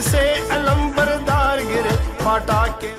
سے علم بردار گرے، پاٹا کے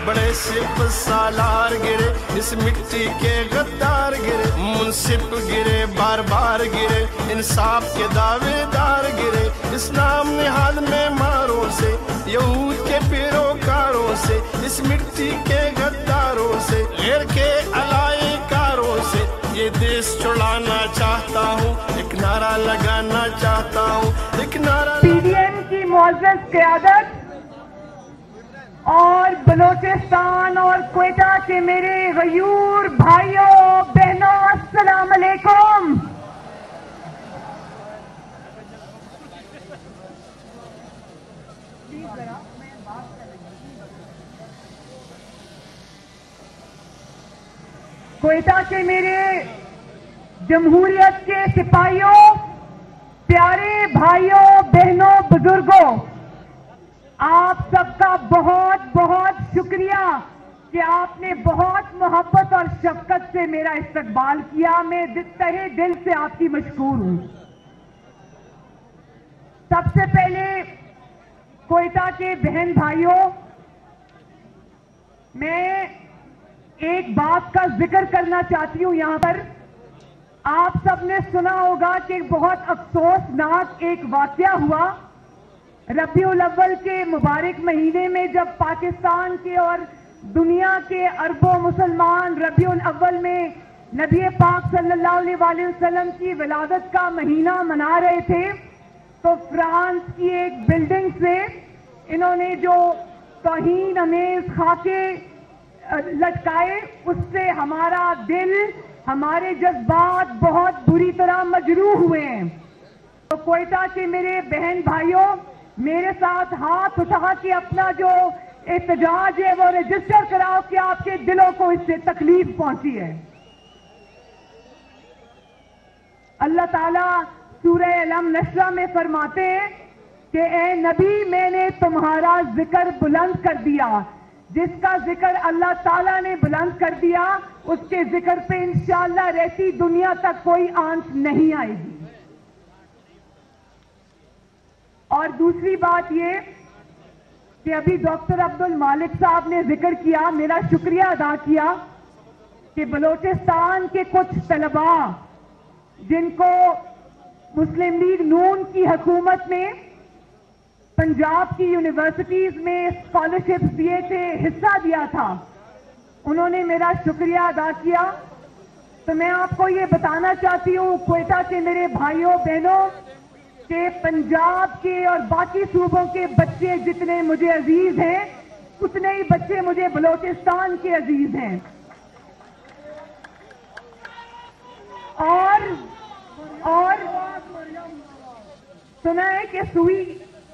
بڑے سپ سالار گرے، اس مٹی کے غدار گرے، منصف گرے بار بار گرے، انصاف کے دعوے دار گرے، اس نام نہاد میں ماروں سے، یہود کے پیروکاروں سے، اس مٹی کے غداروں سے، غیر کے علائی کاروں سے، یہ دیش چھڑانا چاہتا ہوں، ایک نعرہ لگانا چاہتا ہوں، ایک نعرہ۔ پی ڈی ایم کی معزز قیادت اور بلوچستان اور کوئٹہ کے میرے غیور بھائیوں بہنوں، السلام علیکم۔ کوئٹہ کے میرے جمہوریت کے سپاہیوں، پیارے بھائیوں بہنوں بزرگوں، آپ سب کا بہت بہت شکریہ کہ آپ نے بہت محبت اور شفقت سے میرا استقبال کیا۔ میں تہہ دل سے آپ کی مشکور ہوں۔ سب سے پہلے کوئٹہ کے بہن بھائیوں، میں ایک بات کا ذکر کرنا چاہتی ہوں یہاں پر۔ آپ سب نے سنا ہوگا کہ بہت افسوسناک ایک واقعہ ہوا ربیع الاول کے مبارک مہینے میں، جب پاکستان کے اور دنیا کے اربوں مسلمان ربیع الاول میں نبی پاک صلی اللہ علیہ وسلم کی ولادت کا مہینہ منا رہے تھے، تو فرانس کی ایک بلڈنگ سے انہوں نے جو توہین امیز خاکے لٹکائے، اس سے ہمارا دل، ہمارے جذبات بہت بری طرح مجروح ہوئے ہیں۔ تو کوئٹہ کے میرے بہن بھائیوں، میرے ساتھ ہاتھ اٹھا کے اپنا جو احتجاج ہے وہ رجسٹر کراؤ کہ آپ کے دلوں کو اس سے تکلیف پہنچی ہے۔ اللہ تعالیٰ سورہ علم نشرہ میں فرماتے ہیں کہ اے نبی، میں نے تمہارا ذکر بلند کر دیا۔ جس کا ذکر اللہ تعالیٰ نے بلند کر دیا، اس کے ذکر پہ انشاءاللہ رہتی دنیا تک کوئی آنچ نہیں آئے گی۔ اور دوسری بات یہ کہ ابھی ڈاکٹر عبد المالک صاحب نے ذکر کیا، میرا شکریہ ادا کیا کہ بلوچستان کے کچھ طلباء جن کو مسلم لیگ نون کی حکومت نے پنجاب کی یونیورسٹیز میں اسکالرشپس دیے تھے، حصہ دیا تھا، انہوں نے میرا شکریہ ادا کیا۔ تو میں آپ کو یہ بتانا چاہتی ہوں کوئٹہ کے میرے بھائیوں بہنوں کہ پنجاب کے اور باقی صوبوں کے بچے جتنے مجھے عزیز ہیں، اتنے ہی بچے مجھے بلوچستان کے عزیز ہیں۔ اور سنا ہے کہ سوئی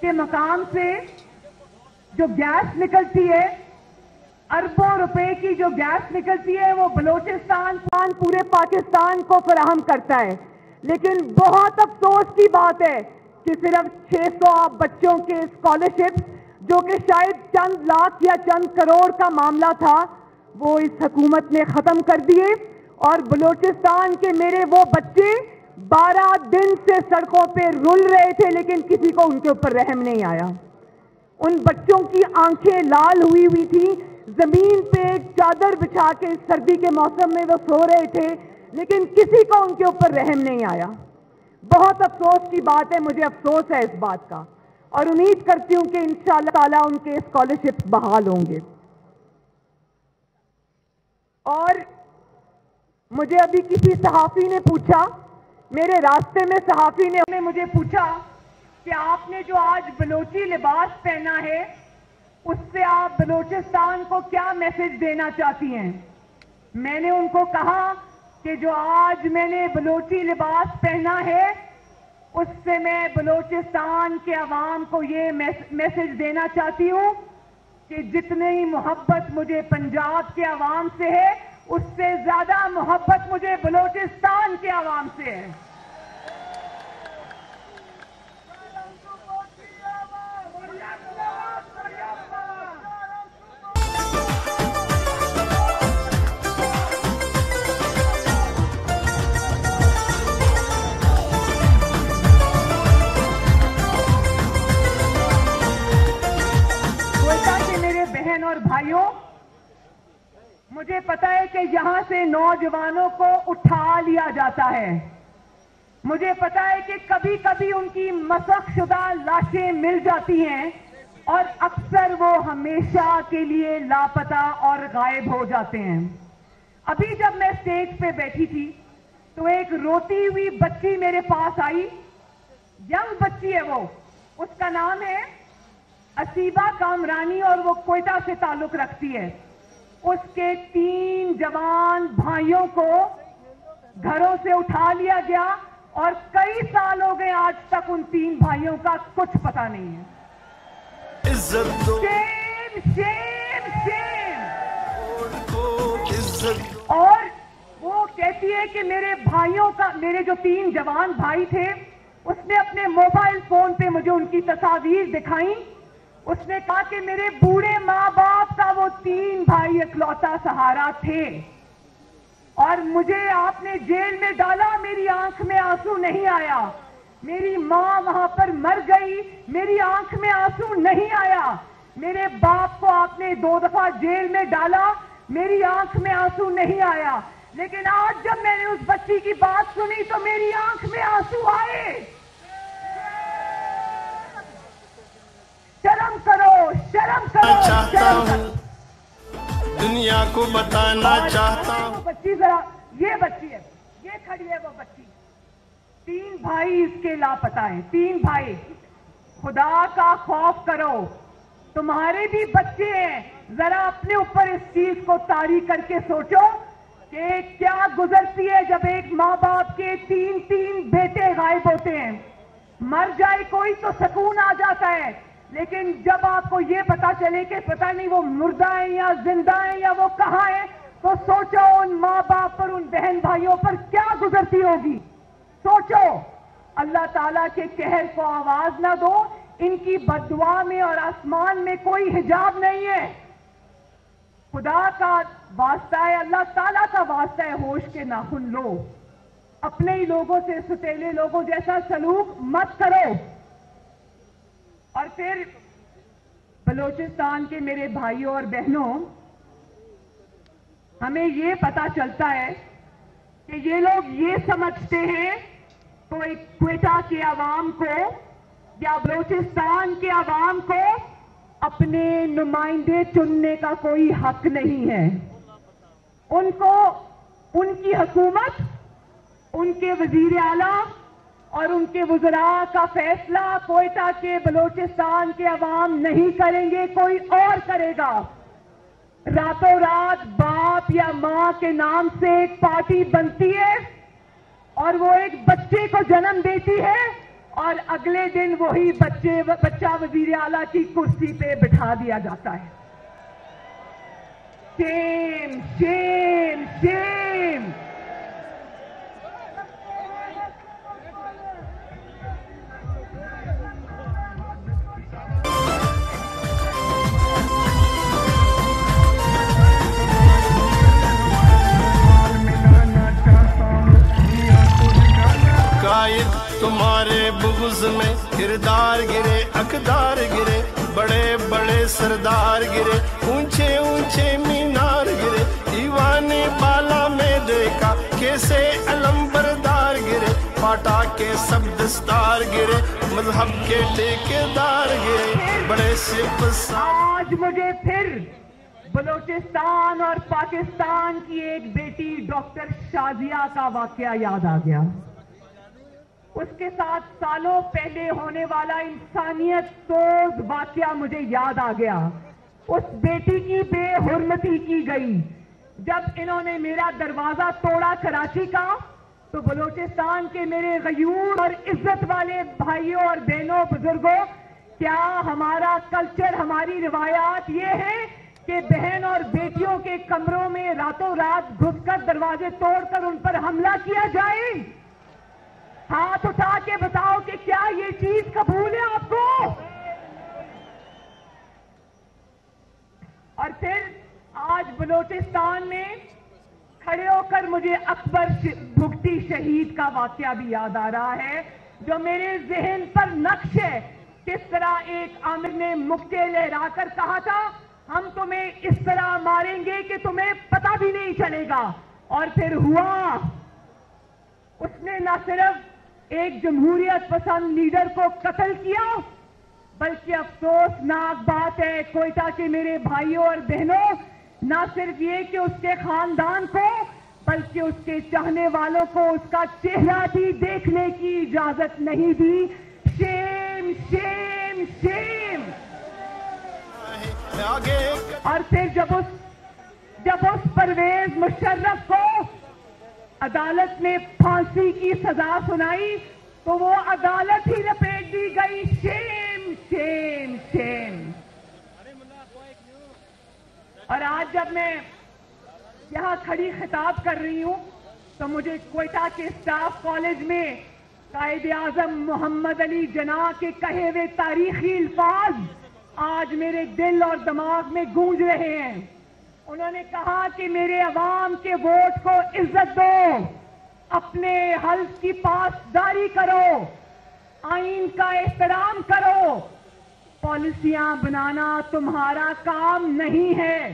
کے مقام سے جو گیس نکلتی ہے، اربوں روپے کی جو گیس نکلتی ہے، وہ بلوچستان پورے پاکستان کو فراہم کرتا ہے۔ لیکن بہت افسوس کی بات ہے کہ صرف 600 بچوں کے اسکالرشپ، جو کہ شاید چند لاکھ یا چند کروڑ کا معاملہ تھا، وہ اس حکومت نے ختم کر دیے، اور بلوچستان کے میرے وہ بچے 12 دن سے سڑکوں پہ رول رہے تھے، لیکن کسی کو ان کے اوپر رحم نہیں آیا۔ ان بچوں کی آنکھیں لال ہوئی تھی، زمین پہ ایک چادر بچھا کے سردی کے موسم میں وہ سو رہے تھے، لیکن کسی کو ان کے اوپر رحم نہیں آیا۔ بہت افسوس کی بات ہے، مجھے افسوس ہے اس بات کا، اور امید کرتی ہوں کہ انشاءاللہ تعالیٰ ان کے اسکالرشپ بحال ہوں گے۔ اور مجھے ابھی کسی صحافی نے پوچھا، میرے راستے میں صحافی نے مجھے پوچھا کہ آپ نے جو آج بلوچی لباس پہنا ہے، اس سے آپ بلوچستان کو کیا میسج دینا چاہتی ہیں؟ میں نے ان کو کہا کہ جو آج میں نے بلوچی لباس پہنا ہے، اس سے میں بلوچستان کے عوام کو یہ میسج دینا چاہتی ہوں کہ جتنی محبت مجھے پنجاب کے عوام سے ہے، اس سے زیادہ محبت مجھے بلوچستان کے عوام سے ہے۔ ہے کہ یہاں سے نوجوانوں کو اٹھا لیا جاتا ہے. مجھے پتا ہے کہ کبھی کبھی ان کی مسخ شدہ لاشیں مل جاتی ہیں اور اکثر وہ ہمیشہ کے لیے لاپتہ اور غائب ہو جاتے ہیں. ابھی جب میں اسٹیج پہ بیٹھی تھی تو ایک روتی ہوئی بچی میرے پاس آئی. ینگ بچی ہے وہ, اس کا نام ہے اسیبہ کامرانی اور وہ کوئٹہ سے تعلق رکھتی ہے. اس کے 3 جوان بھائیوں کو گھروں سے اٹھا لیا گیا اور کئی سال ہو گئے آج تک ان 3 بھائیوں کا کچھ پتہ نہیں ہے. شیم شیم شیم. اور وہ کہتی ہے کہ میرے بھائیوں کا, میرے جو 3 جوان بھائی تھے, اس نے اپنے موبائل فون پہ مجھے ان کی تصاویر دکھائیں. اس نے کہا کہ میرے بوڑھے ماں باپ کا وہ 3 بھائی اکلوتا سہارا تھے اور مجھے آپ نے جیل میں ڈالا, میری آنکھ میں آنسو نہیں آیا. میری ماں وہاں پر مر گئی, میری آنکھ میں آنسو نہیں آیا. میرے باپ کو آپ نے 2 دفعہ جیل میں ڈالا, میری آنکھ میں آنسو نہیں آیا. لیکن آج جب میں نے اس بچی کی بات سنی تو میری آنکھ میں آنسو آئے. شرم کرو, شرم کرو, شرم کرو. دنیا کو بتانا چاہتا ہوں. بچی ذرا, یہ بچی ہے, یہ کھڑی ہے وہ بچی. 3 بھائی اس کے لاپتہ ہیں, 3 بھائی. خدا کا خوف کرو, تمہارے بھی بچے ہیں. ذرا اپنے اوپر اس چیز کو طاری کر کے سوچو کہ کیا گزرتی ہے جب ایک ماں باپ کے 3 بیٹے غائب ہوتے ہیں. مر جائے کوئی تو سکون آ جاتا ہے, لیکن جب آپ کو یہ پتا چلے کہ پتہ نہیں وہ مردہ ہیں یا زندہ ہیں یا وہ کہاں ہیں, تو سوچو ان ماں باپ پر, ان بہن بھائیوں پر کیا گزرتی ہوگی. سوچو. اللہ تعالیٰ کے قہر کو آواز نہ دو. ان کی بددعا میں اور آسمان میں کوئی حجاب نہیں ہے. خدا کا واسطہ ہے, اللہ تعالیٰ کا واسطہ ہے, ہوش کے ناخن لو. اپنے ہی لوگوں سے ستیلے لوگوں جیسا سلوک مت کرو. اور پھر بلوچستان کے میرے بھائیوں اور بہنوں, ہمیں یہ پتا چلتا ہے کہ یہ لوگ یہ سمجھتے ہیں تو ایک کوئٹہ کے عوام کو یا بلوچستان کے عوام کو اپنے نمائندے چننے کا کوئی حق نہیں ہے. ان کو ان کی حکومت, ان کے وزیر اعلیٰ اور ان کے وزراء کا فیصلہ کوئٹہ کے بلوچستان کے عوام نہیں کریں گے, کوئی اور کرے گا. راتوں رات باپ یا ماں کے نام سے ایک پارٹی بنتی ہے اور وہ ایک بچے کو جنم دیتی ہے اور اگلے دن وہی بچہ وزیر اعلیٰ کی کرسی پہ بٹھا دیا جاتا ہے. شیم شیم شیم. تمہارے بغض میں کردار گرے, اقدار گرے, بڑے بڑے سردار گرے, اونچے اونچے مینار گرے. ایوان بالا میں دیکھا کیسے علم بردار گرے, پاٹا کے سب دستار گرے, مذہب کے ٹھیکیدار گرے, بڑے سپہ. آج مجھے پھر بلوچستان اور پاکستان کی ایک بیٹی ڈاکٹر شازیہ کا واقعہ یاد آ گیا. اس کے ساتھ سالوں پہلے ہونے والا انسانیت سوز واقعہ مجھے یاد آ گیا. اس بیٹی کی بے حرمتی کی گئی. جب انہوں نے میرا دروازہ توڑا کراچی کا, تو بلوچستان کے میرے غیور اور عزت والے بھائیوں اور بہنوں, بزرگوں, کیا ہمارا کلچر, ہماری روایات یہ ہے کہ بہن اور بیٹیوں کے کمروں میں راتوں رات گھس کر دروازے توڑ کر ان پر حملہ کیا جائے؟ ہاتھ اٹھا کے بتاؤ کہ کیا یہ چیز قبول ہے آپ کو؟ اور پھر آج بلوچستان میں کھڑے ہو کر مجھے اکبر بھگتی شہید کا واقعہ بھی یاد آ رہا ہے, جو میرے ذہن پر نقش ہے. کس طرح ایک عامر نے مکتے لہرا کر کہا تھا, ہم تمہیں اس طرح ماریں گے کہ تمہیں پتہ بھی نہیں چلے گا. اور پھر ہوا. اس نے نہ صرف ایک جمہوریت پسند لیڈر کو قتل کیا بلکہ افسوسناک بات ہے کوئٹہ کے میرے بھائیوں اور بہنوں، نہ صرف یہ کہ اس کے خاندان کو بلکہ اس کے چاہنے والوں کو اس کا چہرہ بھی دیکھنے کی اجازت نہیں دی. شیم شیم شیم. اور پھر جب اس پرویز مشرف کو عدالت نے پھانسی کی سزا سنائی تو وہ عدالت ہی لپیٹ دی گئی. شیم شیم شیم. اور آج جب میں یہاں کھڑی خطاب کر رہی ہوں تو مجھے کوئٹہ کے اسٹاف کالج میں قائد اعظم محمد علی جناح کے کہے ہوئے تاریخی الفاظ آج میرے دل اور دماغ میں گونج رہے ہیں. انہوں نے کہا کہ میرے عوام کے ووٹ کو عزت دو، اپنے حلف کی پاسداری کرو، آئین کا احترام کرو. پالیسیاں بنانا تمہارا کام نہیں ہے،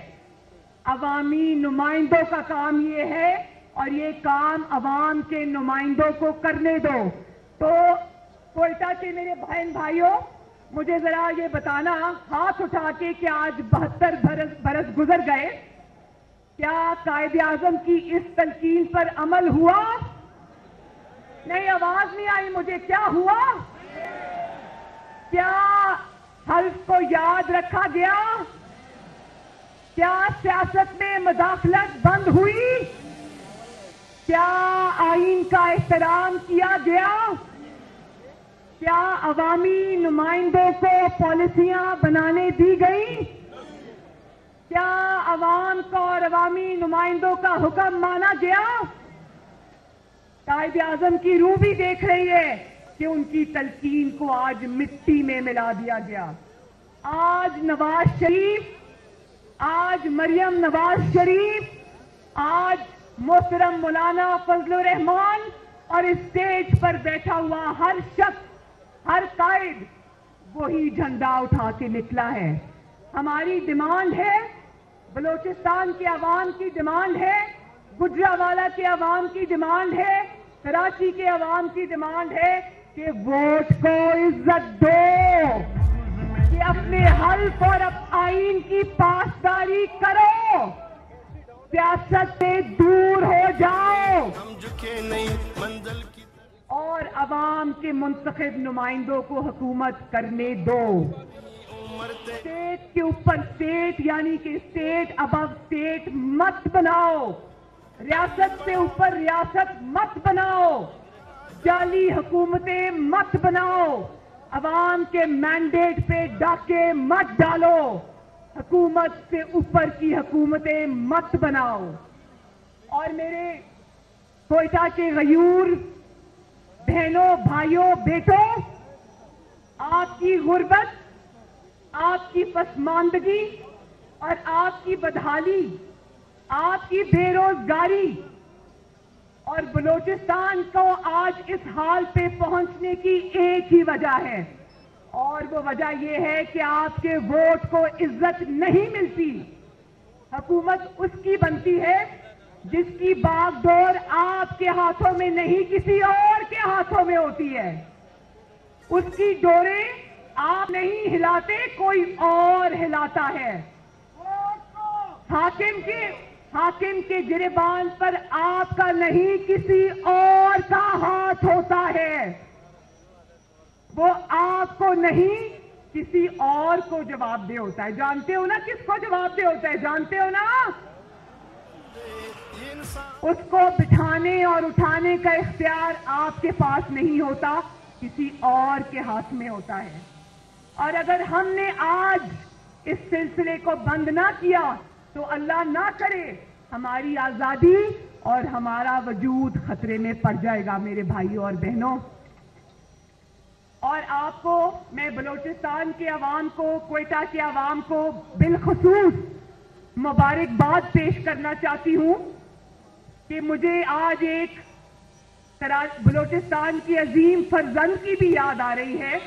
عوامی نمائندوں کا کام یہ ہے اور یہ کام عوام کے نمائندوں کو کرنے دو. تو کوئٹہ کے میرے بہن بھائیوں، مجھے ذرا یہ بتانا ہاتھ اٹھا کے کہ آج 72 برس گزر گئے، کیا قائد اعظم کی اس تلقین پر عمل ہوا؟ نہیں، آواز نہیں آئی مجھے. کیا ہوا؟ کیا حلف کو یاد رکھا گیا؟ کیا سیاست میں مداخلت بند ہوئی؟ کیا آئین کا احترام کیا گیا؟ کیا عوامی نمائندوں کو پالیسیاں بنانے دی گئی؟ کیا عوام کو اور عوامی نمائندوں کا حکم مانا گیا؟ قائد اعظم کی روح بھی دیکھ رہی ہے کہ ان کی تلقین کو آج مٹی میں ملا دیا گیا. آج نواز شریف، آج مریم نواز شریف، آج محترم مولانا فضل الرحمان اور اسٹیج پر بیٹھا ہوا ہر شخص، ہر قائد وہی جھنڈا اٹھا کے نکلا ہے. ہماری ڈیمانڈ ہے، بلوچستان کے عوام کی ڈیمانڈ ہے، گجرانوالہ کے عوام کی ڈیمانڈ ہے، کراچی کے عوام کی ڈیمانڈ ہے کہ ووٹ کو عزت دو، کہ اپنے حلف اور آئین کی پاسداری کرو، سیاست سے دور ہو جاؤ اور عوام کے منتخب نمائندوں کو حکومت کرنے دو. اسٹیٹ کے اوپر اسٹیٹ یعنی کہ اسٹیٹ ابو اسٹیٹ مت بناؤ، ریاست سے اوپر ریاست مت بناؤ، جعلی حکومتیں مت بناؤ، عوام کے مینڈیٹ پہ ڈاکے مت ڈالو، حکومت سے اوپر کی حکومتیں مت بناؤ. اور میرے کوئٹہ کے غیور بہنوں، بھائیوں، بیٹوں، آپ کی غربت، آپ کی پسماندگی اور آپ کی بدحالی، آپ کی بے روزگاری اور بلوچستان کو آج اس حال پہ پہنچنے کی ایک ہی وجہ ہے، اور وہ وجہ یہ ہے کہ آپ کے ووٹ کو عزت نہیں ملتی. حکومت اس کی بنتی ہے جس کی باغ ڈور آپ کے ہاتھوں میں نہیں کسی اور کے ہاتھوں میں ہوتی ہے. اس کی ڈوریں آپ نہیں ہلاتے، کوئی اور ہلاتا ہے. حاکم کے گریبان پر آپ کا نہیں کسی اور کا ہاتھ ہوتا ہے. وہ آپ کو نہیں کسی اور کو جواب دہ ہوتا ہے. جانتے ہو نا کس کو جواب دہ ہوتا ہے؟ جانتے ہو نا؟ اس کو بٹھانے اور اٹھانے کا اختیار آپ کے پاس نہیں ہوتا، کسی اور کے ہاتھ میں ہوتا ہے. اور اگر ہم نے آج اس سلسلے کو بند نہ کیا تو اللہ نہ کرے ہماری آزادی اور ہمارا وجود خطرے میں پڑ جائے گا میرے بھائیوں اور بہنوں. اور آپ کو، میں بلوچستان کے عوام کو، کوئٹہ کے عوام کو بالخصوص مبارکباد پیش کرنا چاہتی ہوں کہ مجھے آج ایک بلوچستان کی عظیم فرزند کی بھی یاد آ رہی ہے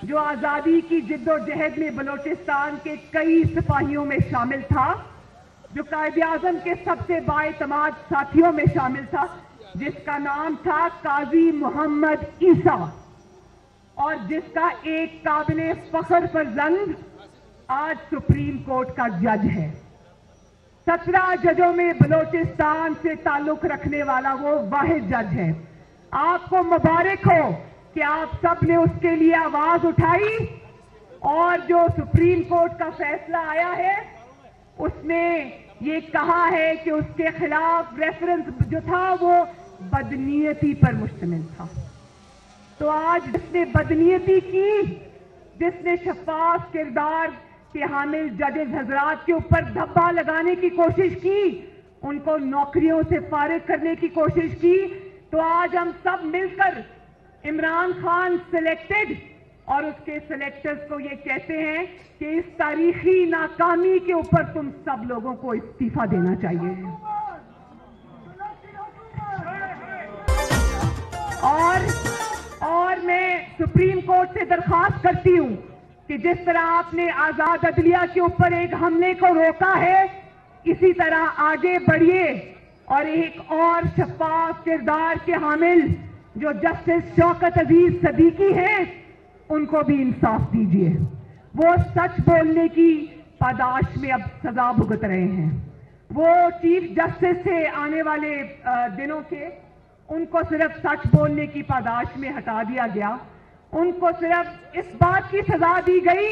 جو آزادی کی جدوجہد میں بلوچستان کے کئی سپاہیوں میں شامل تھا، جو قائد اعظم کے سب سے بااعتماد ساتھیوں میں شامل تھا، جس کا نام تھا قاضی محمد عیسیٰ، اور جس کا ایک قابل فخر فرزند آج سپریم کورٹ کا جج ہے۔ 17 ججوں میں بلوچستان سے تعلق رکھنے والا وہ واحد جج ہے۔ آپ کو مبارک ہو کہ آپ سب نے اس کے لیے آواز اٹھائی، اور جو سپریم کورٹ کا فیصلہ آیا ہے اس میں یہ کہا ہے کہ اس کے خلاف ریفرنس جو تھا وہ بدنیتی پر مشتمل تھا۔ تو آج جس نے بدنیتی کی، جس نے شفاف کردار کے حامل ججز حضرات کے اوپر دھبا لگانے کی کوشش کی، ان کو نوکریوں سے فارغ کرنے کی کوشش کی، تو آج ہم سب مل کر عمران خان سلیکٹڈ اور اس کے سلیکٹرز کو یہ کہتے ہیں کہ اس تاریخی ناکامی کے اوپر تم سب لوگوں کو استعفیٰ دینا چاہیے۔ اور میں سپریم کورٹ سے درخواست کرتی ہوں کہ جس طرح آپ نے آزاد عدلیہ کے اوپر ایک حملے کو روکا ہے، اسی طرح آگے بڑھیے اور ایک اور شفاف کردار کے حامل جو جسٹس شوکت عزیز صدیقی ہیں ان کو بھی انصاف دیجیے۔ وہ سچ بولنے کی پاداش میں اب سزا بھگت رہے ہیں۔ وہ چیف جسٹس سے آنے والے دنوں کے، ان کو صرف سچ بولنے کی پاداش میں ہٹا دیا گیا۔ ان کو صرف اس بات کی سزا دی گئی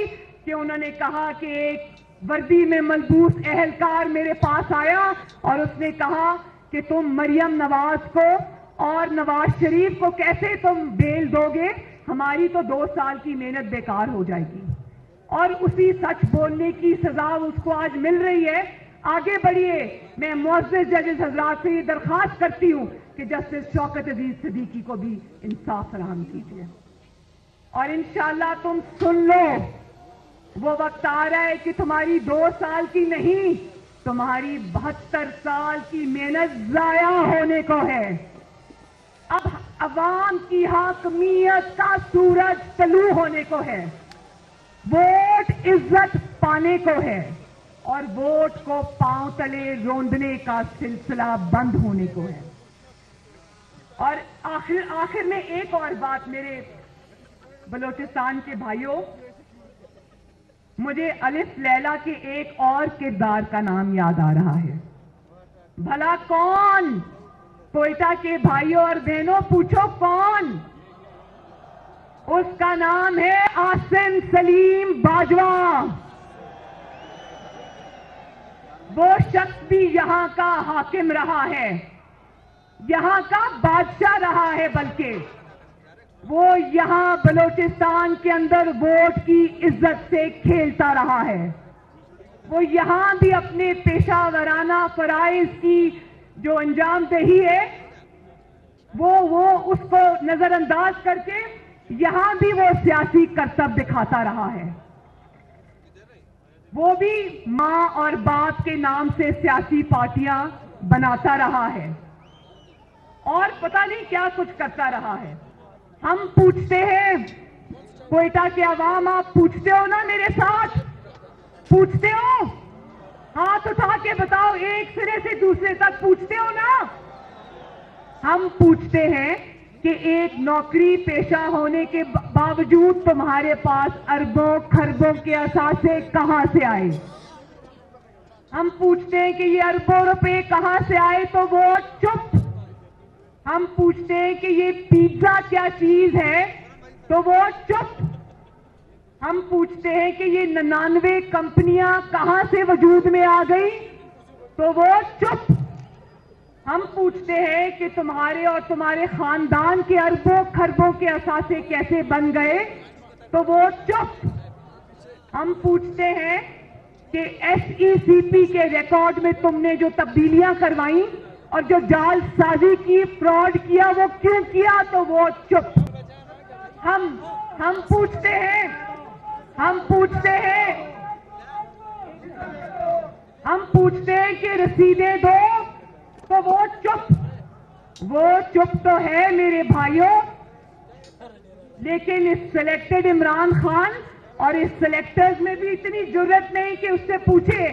کہ انہوں نے کہا کہ ایک وردی میں ملبوس اہلکار میرے پاس آیا اور اس نے کہا کہ تم مریم نواز کو اور نواز شریف کو کیسے تم بیل دو گے، ہماری تو 2 سال کی محنت بیکار ہو جائے گی۔ اور اسی سچ بولنے کی سزا اس کو آج مل رہی ہے۔ آگے بڑھیے۔ میں معزز ججز حضرات سے یہ درخواست کرتی ہوں کہ جسٹس شوکت عزیز صدیقی کو بھی انصاف فراہم کیجیے، اور انشاءاللہ تم سن لو، وہ وقت آ رہا ہے کہ تمہاری 2 سال کی نہیں، تمہاری 72 سال کی محنت ضائع ہونے کو ہے۔ اب عوام کی حاکمیت کا سورج طلوع ہونے کو ہے، ووٹ عزت پانے کو ہے، اور ووٹ کو پاؤں تلے روندنے کا سلسلہ بند ہونے کو ہے۔ اور آخر میں ایک اور بات میرے بلوچستان کے بھائیوں، مجھے الف لیلا کے ایک اور کردار کا نام یاد آ رہا ہے۔ بھلا کون؟ کوئٹہ کے بھائیوں اور بہنوں پوچھو کون؟ اس کا نام ہے عاصم سلیم باجوہ۔ وہ شخص بھی یہاں کا حاکم رہا ہے، یہاں کا بادشاہ رہا ہے، بلکہ وہ یہاں بلوچستان کے اندر ووٹ کی عزت سے کھیلتا رہا ہے۔ وہ یہاں بھی اپنے پیشہ ورانہ فرائض کی جو انجام دہی ہے وہ اس کو نظر انداز کر کے یہاں بھی وہ سیاسی کرتب دکھاتا رہا ہے۔ وہ بھی ماں اور باپ کے نام سے سیاسی پارٹیاں بناتا رہا ہے، اور پتہ نہیں کیا کچھ کرتا رہا ہے۔ ہم پوچھتے ہیں، کوئٹہ کے عوام، آپ پوچھتے ہو نا میرے ساتھ؟ پوچھتے ہو؟ ہاتھ اٹھا کے بتاؤ، ایک سرے سے دوسرے تک پوچھتے ہو نا؟ ہم پوچھتے ہیں کہ ایک نوکری پیشہ ہونے کے باوجود تمہارے پاس اربوں خربوں کے اثاثے کہاں سے آئے؟ ہم پوچھتے ہیں کہ یہ اربوں روپے کہاں سے آئے، تو وہ چپ۔ ہم پوچھتے ہیں کہ یہ پیزا کیا چیز ہے، تو وہ چپ۔ ہم پوچھتے ہیں کہ یہ 99 کمپنیاں کہاں سے وجود میں آ گئی، تو وہ چپ۔ ہم پوچھتے ہیں کہ تمہارے اور تمہارے خاندان کے اربوں خربوں کے اثاثے کیسے بن گئے، تو وہ چپ۔ ہم پوچھتے ہیں کہ SECP کے ریکارڈ میں تم نے جو تبدیلیاں کروائیں اور جو جال سازی کی، فراڈ کیا، وہ کیوں کیا، تو وہ چپ۔ ہم پوچھتے ہیں کہ رسیدیں دو، تو وہ چپ۔ وہ چپ تو ہے میرے بھائیوں، لیکن اس سلیکٹڈ عمران خان اور اس سلیکٹرز میں بھی اتنی جرت نہیں کہ اس سے پوچھے.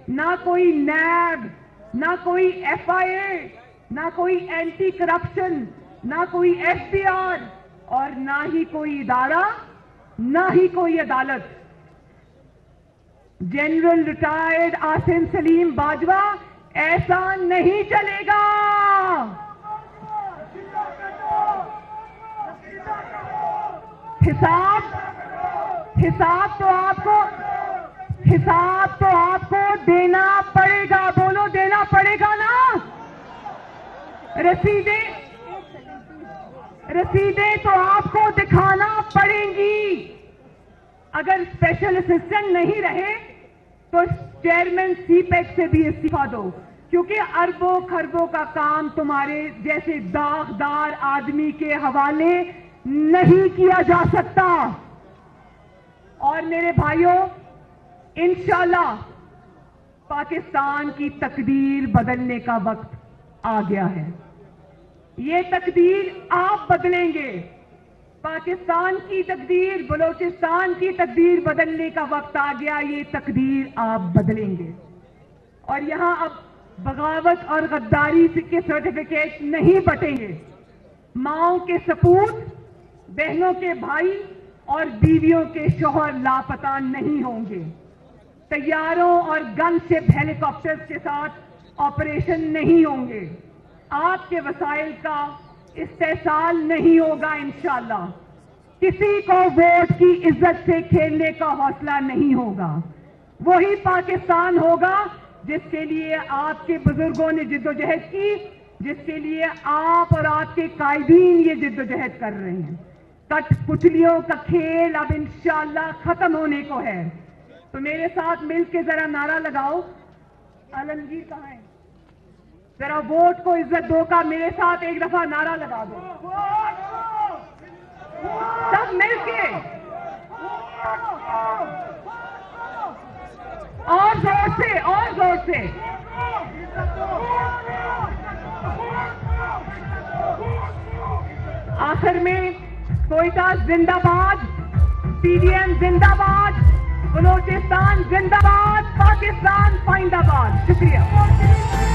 نہ کوئی نیب, نہ کوئی ایف آئی اے, نہ کوئی اینٹی کرپشن, نہ کوئی ایف بی آر, اور نہ ہی کوئی ادارہ, نہ ہی کوئی عدالت. جنرل ریٹائرڈ عاصم سلیم باجوہ, ایسا نہیں چلے گا. حساب تو آپ کو دینا پڑے گا. بولو, دینا پڑے گا نا. رسیدیں تو آپ کو دکھانا پڑیں گی. اگر اسپیشل اسسٹنٹ نہیں رہے تو چیئرمین سی پیک سے بھی استعفیٰ دو, کیونکہ اربوں خربوں کا کام تمہارے جیسے داغدار آدمی کے حوالے نہیں کیا جا سکتا. اور میرے بھائیوں, انشاءاللہ پاکستان کی تقدیر بدلنے کا وقت آ گیا ہے. یہ تقدیر آپ بدلیں گے. پاکستان کی تقدیر, بلوچستان کی تقدیر بدلنے کا وقت آ گیا. یہ تقدیر آپ بدلیں گے. اور یہاں اب بغاوت اور غداری کے سرٹیفکیٹ نہیں بٹیں گے. ماؤں کے سپوت, بہنوں کے بھائی اور بیویوں کے شوہر لاپتہ نہیں ہوں گے. طیاروں اور گن شپ ہیلی کاپٹرز کے ساتھ آپریشن نہیں ہوں گے. آپ کے وسائل کا استحصال نہیں ہوگا انشاءاللہ. کسی کو ووٹ کی عزت سے کھیلنے کا حوصلہ نہیں ہوگا. وہی پاکستان ہوگا جس کے لیے آپ کے بزرگوں نے جدوجہد کی, جس کے لیے آپ اور آپ کے قائدین یہ جدوجہد کر رہے ہیں. کٹ پتلیوں کا کھیل اب انشاءاللہ ختم ہونے کو ہے. تو میرے ساتھ مل کے ذرا نعرہ لگاؤ. عالمگیر کہاں ہے؟ ذرا ووٹ کو عزت دو کا میرے ساتھ ایک دفعہ نعرہ لگا دو. سب مل کے اور زور سے, اور زور سے. آخر میں کوئٹہ زندہ باد, پی ڈی ایم زندہ باد, بلوچستان زندہ باد, پاکستان پائندہ باد. شکریہ.